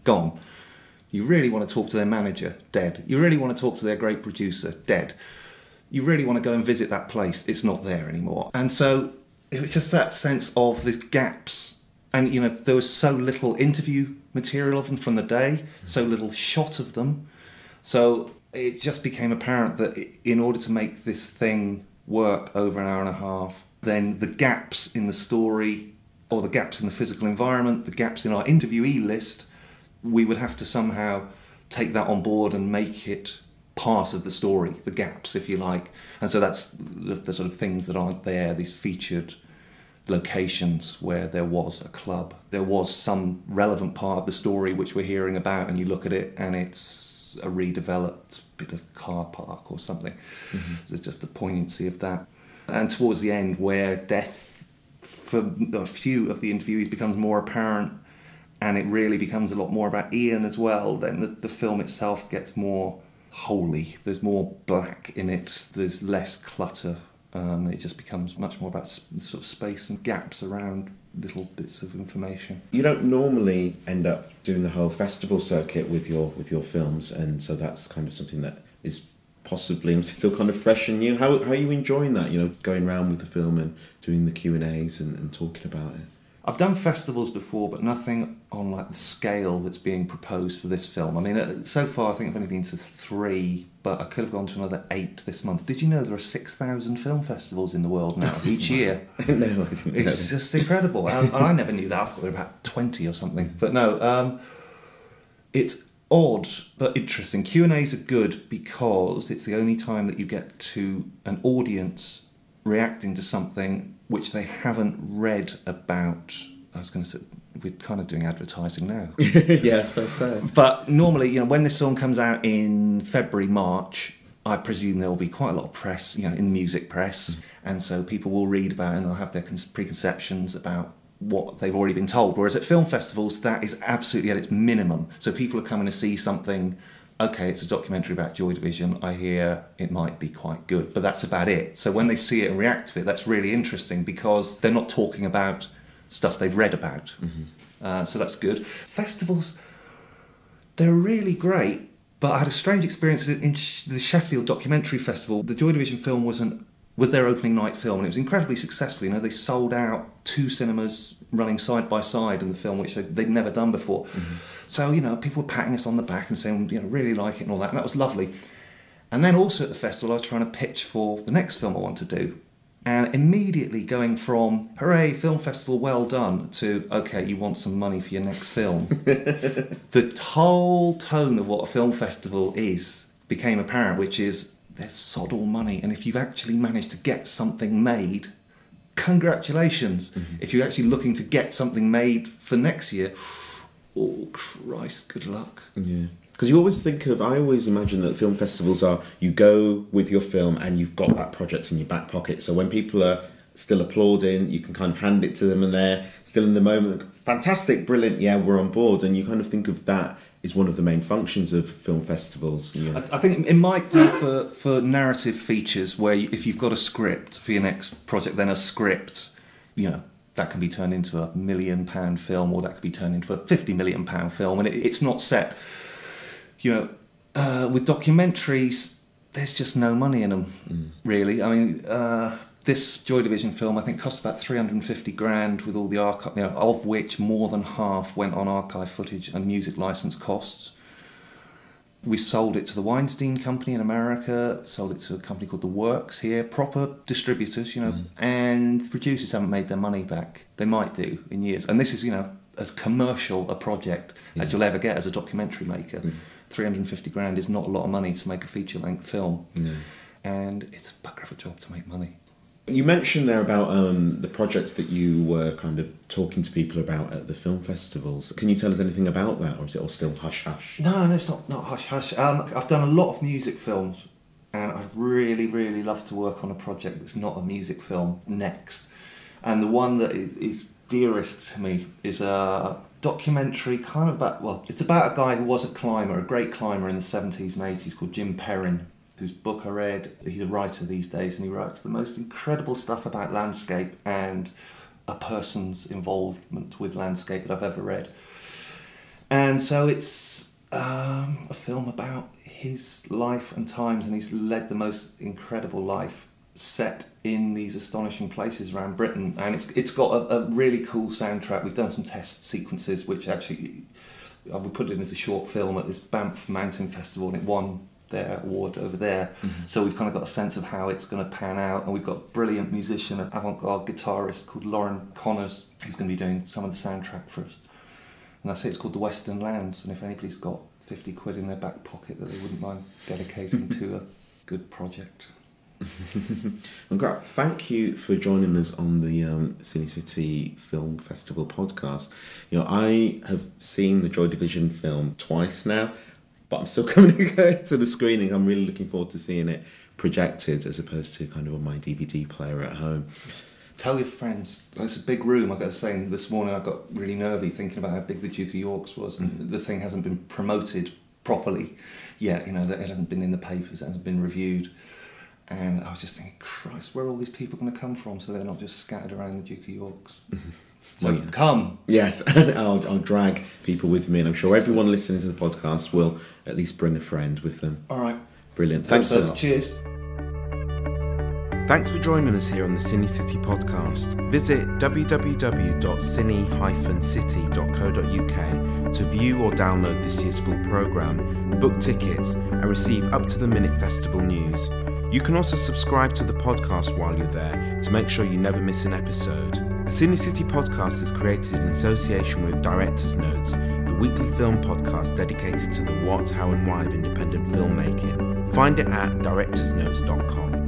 gone. You really want to talk to their manager, dead. You really want to talk to their great producer, dead. You really want to go and visit that place, it's not there anymore. And so it was just that sense of the gaps. And, there was so little interview material of them from the day, so little shot of them. So it just became apparent that in order to make this thing work over an hour and a half, then the gaps in the story, or the gaps in the physical environment, the gaps in our interviewee list, we would have to somehow take that on board and make it part of the story, the gaps, if you like. And so that's the sort of things that aren't there, these featured locations where there was a club. There was some relevant part of the story which we're hearing about, and you look at it and it's a redeveloped bit of car park or something. Mm-hmm. There's just the poignancy of that. And towards the end, where death for a few of the interviewees becomes more apparent, and it really becomes a lot more about Ian as well, then the film itself gets more holy. There's more black in it. There's less clutter. It just becomes much more about sort of space and gaps around little bits of information. You don't normally end up doing the whole festival circuit with your films, and so that's kind of something that is possibly still kind of fresh and new. How are you enjoying that? Going around with the film and doing the Q&As and talking about it. I've done festivals before, but nothing on the scale that's being proposed for this film. I mean, so far I think I've only been to 3, but I could have gone to another 8 this month. Did you know there are 6,000 film festivals in the world now, each year? No, I didn't know. It's just incredible. I never knew that. I thought there were about 20 or something. But no, it's odd but interesting. Q&As are good because it's the only time that you get to an audience reacting to something which they haven't read about. I was going to say, we're kind of doing advertising now. Yeah, I suppose so. But normally, when this film comes out in February, March, I presume there will be quite a lot of press, in the music press, and so people will read about it and they'll have their preconceptions about what they've already been told. Whereas at film festivals, that is absolutely at its minimum. So people are coming to see something. Okay, it's a documentary about Joy Division. I hear it might be quite good, but that's about it. So when they see it and react to it, that's really interesting because they're not talking about stuff they've read about. Mm-hmm. So that's good. Festivals, they're really great, but I had a strange experience in the Sheffield Documentary Festival. The Joy Division film was their opening night film, and it was incredibly successful. They sold out 2 cinemas running side by side in the film, which they'd never done before. Mm-hmm. So, people were patting us on the back and saying, really like it and all that, and that was lovely. And then also at the festival, I was trying to pitch for the next film I want to do. And immediately going from, hooray, film festival, well done, to, okay, you want some money for your next film. The whole tone of what a film festival is became apparent, which is, there's sod all money, and if you've actually managed to get something made, congratulations. Mm-hmm. If you're actually looking to get something made for next year, oh Christ, good luck. Yeah, because I always imagine that film festivals are, you go with your film and you've got that project in your back pocket, so when people are still applauding, you can kind of hand it to them and they're still in the moment, fantastic, brilliant, yeah, we're on board, and you kind of think of that is one of the main functions of film festivals. I think it might do for narrative features where if you've got a script for your next project, then a script, that can be turned into £1 million film, or that could be turned into a £50 million film, and it's not set. With documentaries, there's just no money in them, really. I mean, this Joy Division film, I think, cost about 350 grand with all the archive, of which more than half went on archive footage and music license costs. We sold it to the Weinstein Company in America, sold it to a company called The Works here, proper distributors, and producers haven't made their money back. They might do in years. And this is, as commercial a project as you'll ever get as a documentary maker. 350 grand is not a lot of money to make a feature-length film. And it's a bugger of a job to make money. You mentioned there about the projects that you were kind of talking to people about at the film festivals. Can you tell us anything about that, or is it all still hush-hush? No, it's not hush-hush. I've done a lot of music films, and I'd really, really love to work on a project that's not a music film next. And the one that is dearest to me is a documentary kind of about, it's about a guy who was a great climber in the 70s and 80s called Jim Perrin, whose book I read. He's a writer these days, and he writes the most incredible stuff about landscape and a person's involvement with landscape that I've ever read. And so it's a film about his life and times, and he's led the most incredible life set in these astonishing places around Britain. And it's got a really cool soundtrack. We've done some test sequences, which actually we put it in as a short film at this Banff Mountain Festival, and it won their award over there. So we've kind of got a sense of how it's going to pan out, and we've got a brilliant musician, an avant-garde guitarist called Lauren Connors, who's going to be doing some of the soundtrack for us. And that's it, it's called The Western Lands, and if anybody's got 50 quid in their back pocket that they wouldn't mind dedicating to a good project. And great, thank you for joining us on the Cinecity Film Festival podcast. I have seen the Joy Division film twice now, but I'm still coming to go to the screening. I'm really looking forward to seeing it projected as opposed to kind of on my DVD player at home. Tell your friends. It's a big room. I got to say, this morning I got really nervy thinking about how big the Duke of York's was, and the thing hasn't been promoted properly yet. It hasn't been in the papers, it hasn't been reviewed. And I was just thinking, Christ, where are all these people going to come from so they're not just scattered around the Duke of York's? So come. Yes, and I'll drag people with me, and I'm sure everyone listening to the podcast will at least bring a friend with them. All right. Brilliant. Thanks a lot. Cheers. Thanks for joining us here on the Cinecity podcast. Visit www.cine-city.co.uk to view or download this year's full programme, book tickets, and receive up-to-the-minute festival news. You can also subscribe to the podcast while you're there to make sure you never miss an episode. The Cinecity podcast is created in association with Director's Notes, the weekly film podcast dedicated to the what, how and why of independent filmmaking. Find it at directorsnotes.com.